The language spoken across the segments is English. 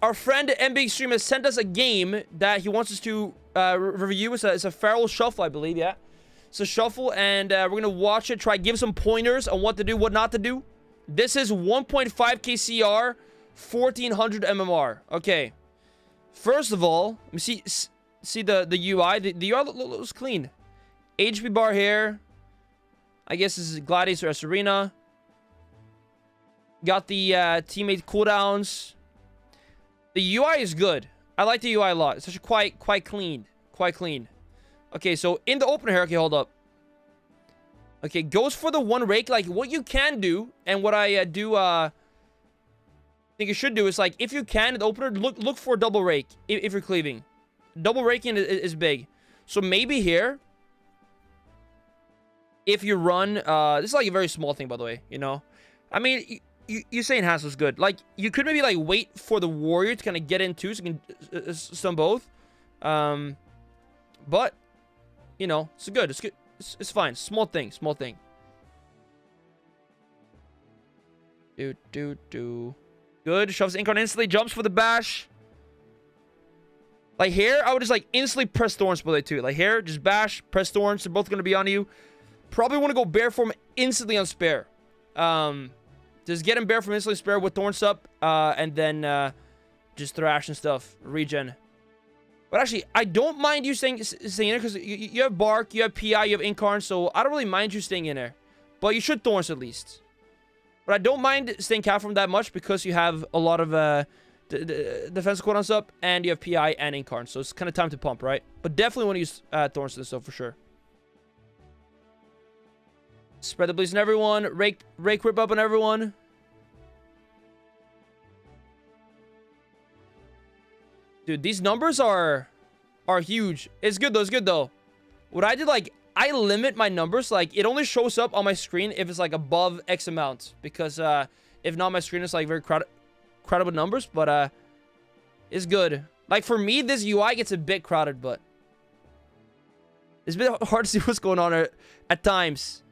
our friend MB Extreme has sent us a game that he wants us to review. It's a Feral Shuffle, I believe, yeah. It's a shuffle, and we're going to watch it, try give some pointers on what to do, what not to do. This is 1.5k CR, 1400 MMR. Okay. First of all, let me see the UI. The UI looks clean. HP bar here. I guess this is Gladiator S Arena. Got the teammate cooldowns. The UI is good. I like the UI a lot. It's actually quite clean. Quite clean. Okay, so in the opener here, okay, hold up. Okay, goes for the one rake. Like, what you can do, and what I think you should do is, like, if you can, in the opener, look for a double rake if you're cleaving. Double raking is big. So maybe here, if you run, this is like a very small thing, by the way, you know? I mean, you're saying Hassel's good. Like, you could maybe, like, wait for the warrior to kind of get in too, so you can stun both. But, you know, it's good. It's good. It's fine. Small thing. Small thing. Good. Shoves Incarnation instantly. Jumps for the bash. Like, here, I would just, like, instantly press Thorns below too. Like, here, just bash, press Thorns. They're both going to be on you. Probably want to go Bear Form instantly on Spare. Just get him Bear Form instantly Spare with Thorns up. And then just Thrash and stuff. Regen. But actually, I don't mind you staying in there because you have Bark, you have PI, you have Incarn, so I don't really mind you staying in there. But you should Thorns at least. But I don't mind staying Cat Form that much because you have a lot of defensive cooldowns up, and you have PI and Incarn, so it's kind of time to pump, right? But definitely want to use Thorns to this, though, for sure. Spread the bleeds on everyone. Rake rip up on everyone. Dude, these numbers are huge. It's good though. It's good though. What I did, like, I limit my numbers. Like, it only shows up on my screen if it's like above X amount, because if not, my screen is like very crowded numbers. But it's good. Like, for me, this UI gets a bit crowded, but it's a bit hard to see what's going on at times.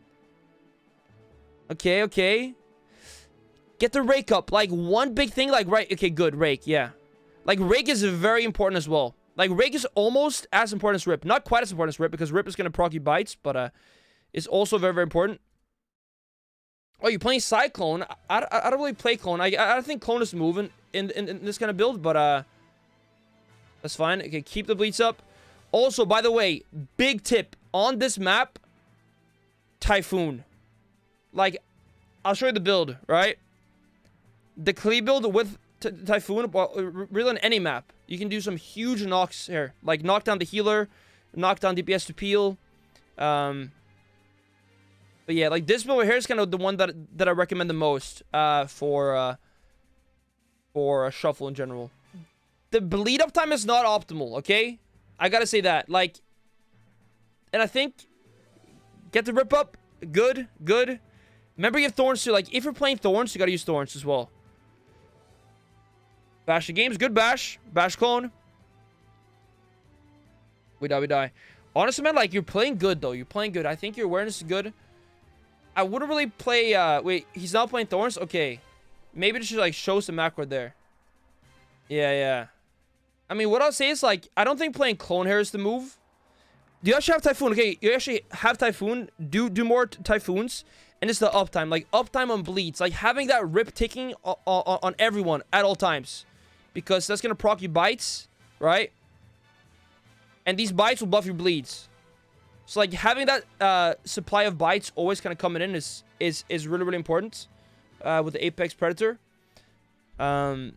Okay. Get the rake up. Like, one big thing, like, right. Okay, good. Rake, yeah. Like, Rake is very important as well. Like, Rake is almost as important as Rip. Not quite as important as Rip, because Rip is going to proc you bites, but it's also very, very important. Oh, you're playing Cyclone? I don't really play Clone. I don't think Clone is moving in this kind of build, but that's fine. Okay, keep the bleeds up. Also, by the way, big tip. On this map, Typhoon. Like, I'll show you the build, right? The Klee build with Typhoon, really on any map, you can do some huge knocks here. Like, knock down the healer, knock down DPS to peel. But yeah, like, this build here is kind of the one that I recommend the most for a shuffle in general. The bleed up time is not optimal, okay? I gotta say that. Like, and I think get the rip up. Good. Remember, you have Thorns too. Like, if you're playing Thorns, you gotta use Thorns as well. Bash the games. Good bash. Bash clone. We die. Honestly, man, like, you're playing good, though. You're playing good. I think your awareness is good. I wouldn't really play... wait, he's not playing Thorns? Okay. Maybe it should, like, show some macro there. Yeah. I mean, what I'll say is, like, I don't think playing Clone Hair is the move. Do you actually have Typhoon? Okay, you actually have Typhoon. Do more Typhoons. And it's the uptime. Like, uptime on bleeds. Like, having that rip ticking on everyone at all times. Because that's going to proc you bites, right? And these bites will buff your bleeds. So, like, having that supply of bites always kind of coming in is really, really important with the Apex Predator. So,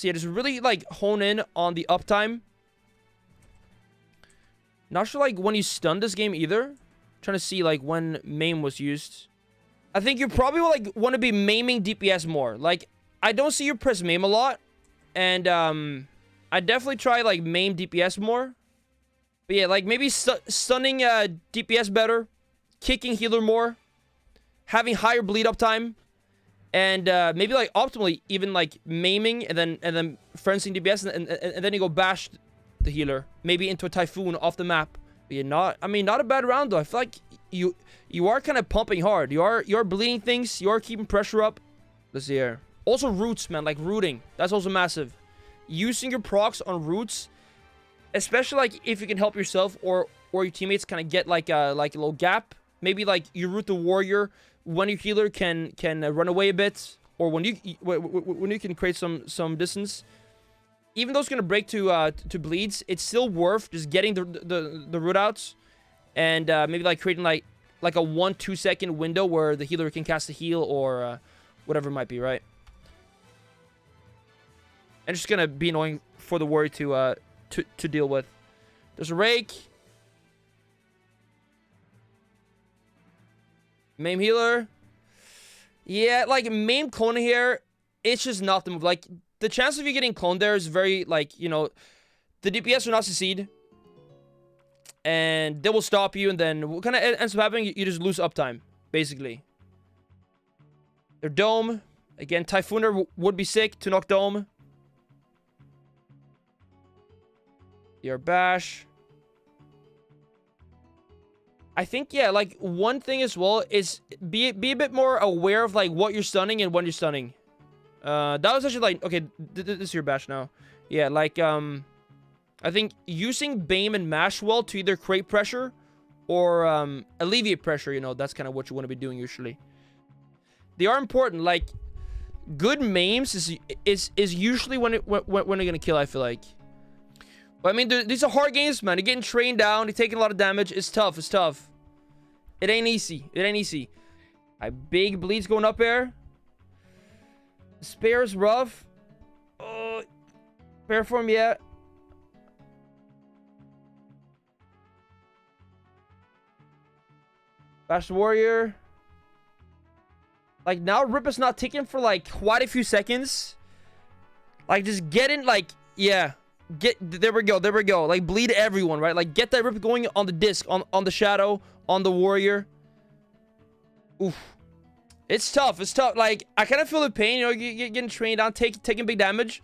yeah, just really, like, hone in on the uptime. Not sure, like, when you stun this game either. Trying to see, like, when maim was used. I think you probably will, like, want to be maiming DPS more. Like, I don't see you press maim a lot. And, I definitely try, like, maim DPS more. But yeah, like, maybe stunning DPS better. Kicking healer more. Having higher bleed up time. And, maybe, like, optimally, even, like, maiming and then frenzying DPS. And then you go bash the healer. Maybe into a Typhoon off the map. But yeah, not a bad round, though. I feel like you are kind of pumping hard. You are bleeding things. You are keeping pressure up. Let's see here. Also roots, man. Like, rooting. That's also massive. using your procs on roots, especially like if you can help yourself or your teammates kind of get like a little gap. Maybe like you root the warrior when your healer can run away a bit, or when you can create some distance. Even though it's gonna break to bleeds, it's still worth just getting the root outs, and maybe like creating like a 1-2 second window where the healer can cast a heal or whatever it might be, right? And it's just gonna be annoying for the warrior to deal with. There's a rake. Maim healer. Yeah, like maim clone here, it's just not the move. Like the chance of you getting cloned there is very, like, you know, the DPS will not succeed, and they will stop you, and then what kind of ends up happening? You just lose uptime, basically. Their dome again. Typhooner would be sick to knock dome. Your bash. I think, yeah, like one thing as well is be a bit more aware of like what you're stunning and when you're stunning. That was actually like, okay, this is your bash now. Yeah, like I think using Bane and mash well to either create pressure or alleviate pressure, you know, that's kind of what you want to be doing usually. They are important. Like good maims is usually when they're gonna kill, I feel like. But I mean, these are hard games, man. You're getting trained down. You're taking a lot of damage. It's tough. It's tough. It ain't easy. It ain't easy. Big bleeds going up there. Spare's rough. Spare form, yeah. Bash the warrior. Like now, Rip is not ticking for like quite a few seconds. Like just get in, like, yeah. There we go. Like bleed everyone, right? Like get that rip going on the disc, on the shadow, on the warrior. Oof. It's tough. Like I kind of feel the pain, you know, you're getting trained down, taking big damage.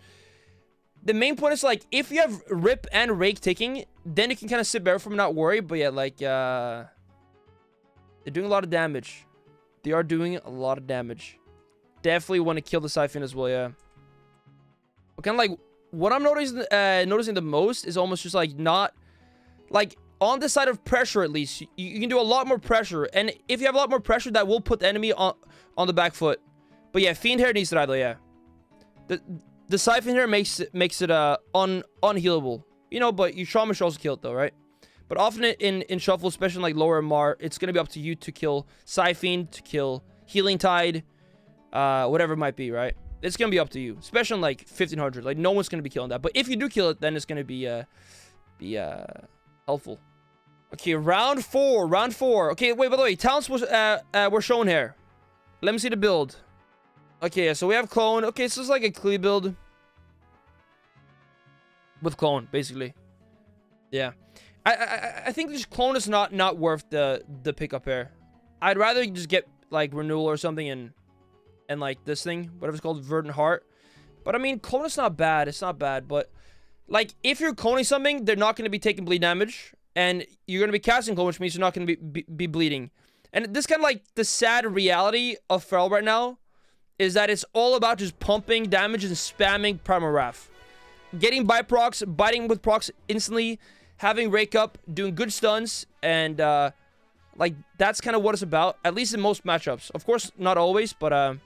The main point is like if you have rip and rake ticking, then you can kind of sit back from and not worry. But yeah, like they're doing a lot of damage. They are doing a lot of damage. Definitely want to kill the Siphon as well, yeah. But kind of like what I'm noticing the most is almost just like not like on the side of pressure. At least you can do a lot more pressure, and if you have a lot more pressure, that will put the enemy on the back foot. But yeah, Fiend here needs to die though. Yeah, the Siphon here makes it unhealable, you know. But you Shaman should also kill it though, right? But often in shuffle, especially in like lower MR, it's gonna be up to you to kill Siphon, to kill Healing Tide, whatever it might be, right? It's gonna be up to you, especially in like 1500. Like no one's gonna be killing that, but if you do kill it, then it's gonna be helpful. Okay, round four. Okay, wait, by the way, talents were shown here. Let me see the build. Okay, so we have clone. Okay, so it's like a clean build with clone, basically. Yeah, I think this clone is not worth the pickup here. I'd rather just get like renewal or something and like this thing, whatever it's called, Verdant Heart. But I mean, clone is not bad. It's not bad, but like if you're cloning something, they're not going to be taking bleed damage, and you're going to be casting clone, which means you're not going to be bleeding. And this kind of like the sad reality of Feral right now is that it's all about just pumping damage and spamming Primal Wrath, getting by procs, biting with procs instantly, having rake up, doing good stuns, and like that's kind of what it's about, at least in most matchups. Of course, not always, but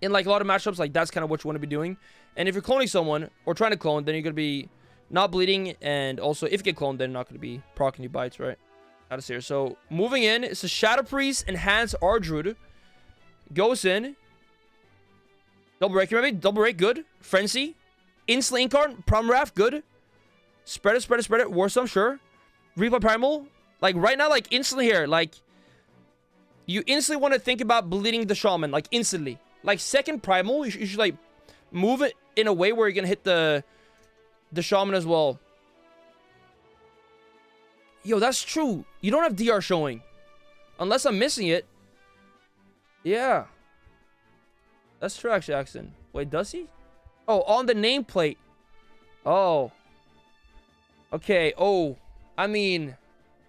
in like a lot of matchups, like that's kind of what you want to be doing. And if you're cloning someone or trying to clone, then you're gonna be not bleeding, and also if you get cloned, then you're not gonna be proccing your bites, right? Out of here. So moving in, it's a Shadow Priest enhance our Druid. Goes in. Double rake, remember? Double rake, good. Frenzy. Instant Incarn, Primal Wrath, good. Spread it. Warstorm, sure. Reaper Primal. Like right now, like instantly here, like you instantly want to think about bleeding the Shaman, like instantly. Like second Primal, you should like move it in a way where you're gonna hit the Shaman as well. Yo, that's true. You don't have DR showing. Unless I'm missing it. Yeah. That's true, actually, Axon. Wait, does he? Oh, on the nameplate. Oh. Okay, oh. I mean,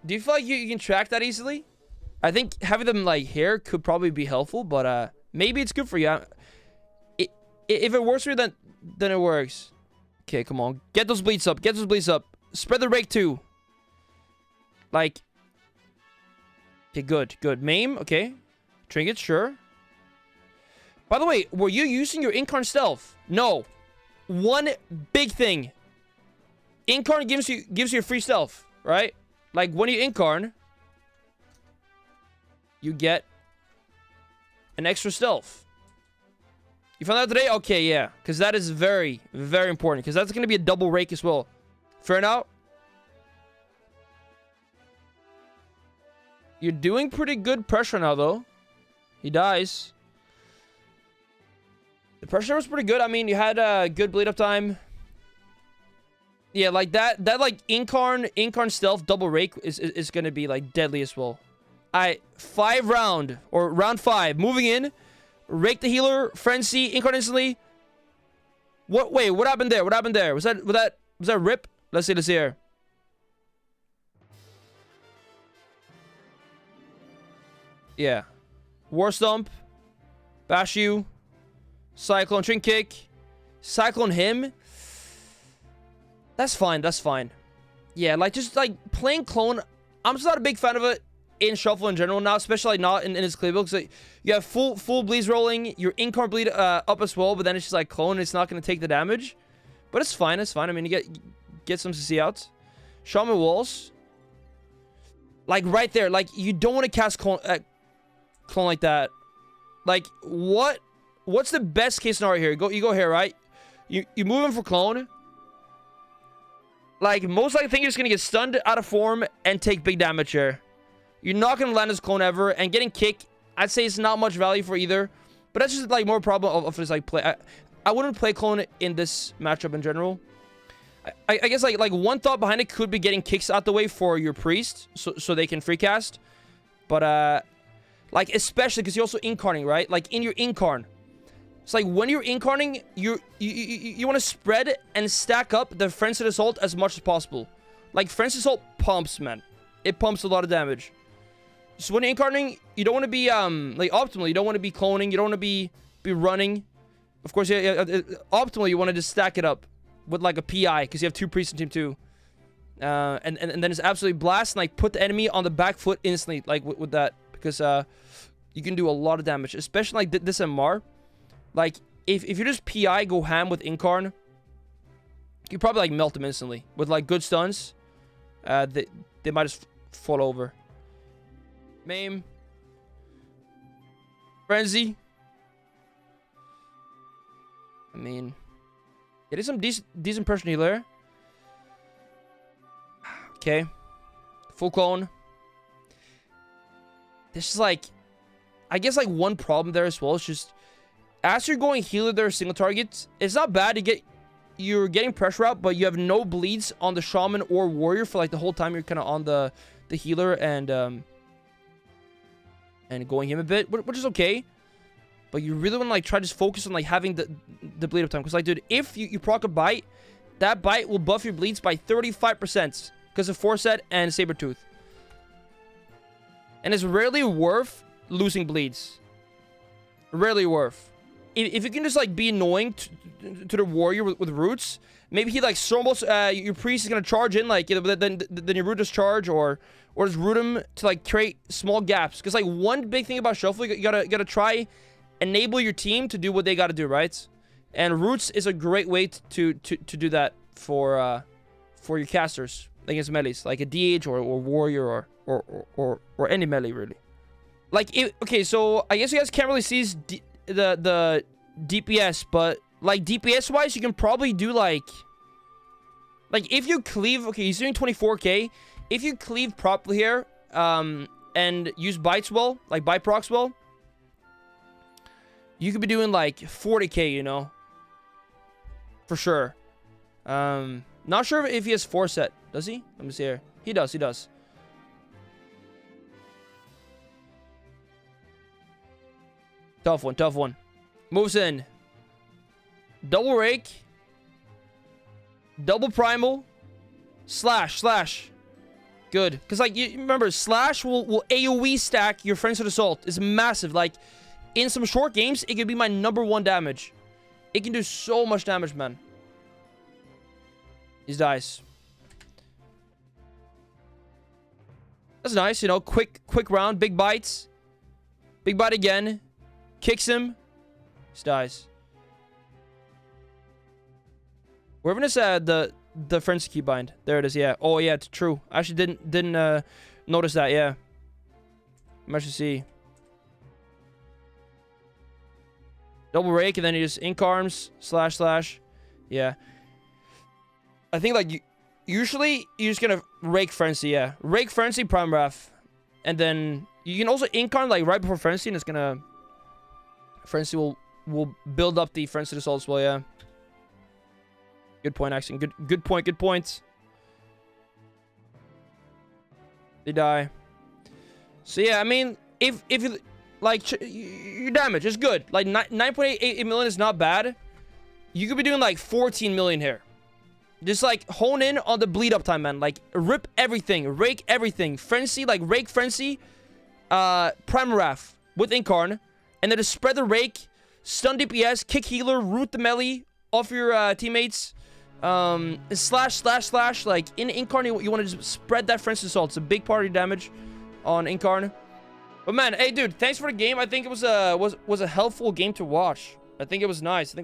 do you feel like you can track that easily? I think having them, like, here could probably be helpful, but, maybe it's good for you. If it works for you, then it works. Okay, come on. Get those bleeds up. Get those bleeds up. Spread the rake too. Like. Okay, good. Good. Maim. Okay. Trinket, sure. By the way, were you using your Incarn stealth? No. One big thing. Incarn gives you free stealth, right? Like when you Incarn, you get an extra stealth. You found out today? Okay, yeah. Because that is very, very important. Because that's going to be a double rake as well. Fair enough? You're doing pretty good pressure now, though. He dies. The pressure was pretty good. I mean, you had good bleed up time. Yeah, like that like Incarn stealth double rake is going to be like deadly as well. Alright, round 5. Moving in. Rake the healer, frenzy, Incarn instantly. Wait, what happened there? What happened there? Was that rip? Let's see here. Yeah. War Stomp. Bash you. Cyclone, Trin Kick. Cyclone him. That's fine, that's fine. Yeah, like just like playing clone. I'm just not a big fan of it in shuffle in general now, especially like not in his clear build, because you have full bleeds rolling, your Incarn bleed up as well, but then it's just like clone, it's not going to take the damage. But it's fine, it's fine. I mean, you get some CC out. Shaman walls. Like right there, like you don't want to cast clone like that. Like what's the best case scenario here? You go here, right? You move him for clone. Like most likely think you're just going to get stunned out of form and take big damage here. You're not going to land this clone ever. And getting kick, I'd say it's not much value for either. But that's just like more problem of this like play. I wouldn't play clone in this matchup in general. I guess like one thought behind it could be getting kicks out the way for your priest. So they can free cast. But like especially because you're also incarning, right? Like in your incarn. It's like when you're incarning, you want to spread and stack up the Frenzied Assault as much as possible. Like Frenzied Assault pumps, man. It pumps a lot of damage. So when you're incarning, you don't want to be like optimally. You don't want to be cloning. You don't want to be running. Of course, optimally you want to just stack it up with like a PI because you have 2 priests in team 2. And then it's absolutely blast and like put the enemy on the back foot instantly, like with that, because you can do a lot of damage, especially like this MR. Like if you just PI go ham with Incarn, you probably like melt them instantly with like good stuns. They might just fall over. Maim. Frenzy. I mean, it is some decent pressure healer. Okay. Full clone. This is like, I guess like one problem there as well. It's just, as you're going healer there, single targets, it's not bad to you're getting pressure out, but you have no bleeds on the shaman or warrior for like the whole time you're kind of on the healer and going him a bit, which is okay. But you really want to like try to just focus on like having the bleed up time, because like dude, if you proc a bite, that bite will buff your bleeds by 35% because of Forset and Sabertooth. And it's rarely worth losing bleeds. Rarely worth. If you can just like be annoying to the warrior with roots, maybe he like almost your priest is gonna charge in, like then your root just charge or just root him to like create small gaps. Because like one big thing about shuffle, you gotta try enable your team to do what they gotta do, right? And roots is a great way to do that for your casters against melees, like a DH or warrior or any melee really. Like okay, so I guess you guys can't really see the DPS, but like DPS wise, you can probably do like if you cleave. Okay, he's doing 24k. If you cleave properly here, and use bites well, like bite procs well, you could be doing like 40k, you know, for sure. Not sure if he has Forset. Does he? Let me see here. He does. He does. Tough one. Tough one. Moves in. Double rake. Double primal. Slash. Good. Because, like, you remember, slash will AoE stack your Frenzied Assault. It's massive. Like, in some short games, it could be my #1 damage. It can do so much damage, man. These dice. That's nice, you know. Quick round. Big bites. Big bite again. Kicks him. These dies. Wherever is the frenzy keybind. There it is, yeah. Oh yeah, it's true. I actually didn't notice that, yeah. I'm actually see. Double rake, and then you just incarms, // yeah. I think, like, usually you're just gonna rake frenzy, yeah. Rake frenzy, prime wrath. And then you can also incarn, like, right before frenzy, and it's gonna... Frenzy will build up the frenzy assault as well, yeah. Good point, Action. Good point. They die. So, yeah, I mean, if you... Like, your damage is good. Like, 9.88 million is not bad. You could be doing, like, 14 million here. Just, like, hone in on the bleed uptime, man. Like, rip everything. Rake everything. Frenzy, like, rake Frenzy. Prime Wrath with Incarn. And then just spread the rake. Stun DPS. Kick healer. Root the melee off your teammates. // Like, in Incarn, you want to just spread that Frenzy assault. It's a big part of your damage on Incarn. But man, hey dude, thanks for the game. I think it was a helpful game to watch. I think it was nice.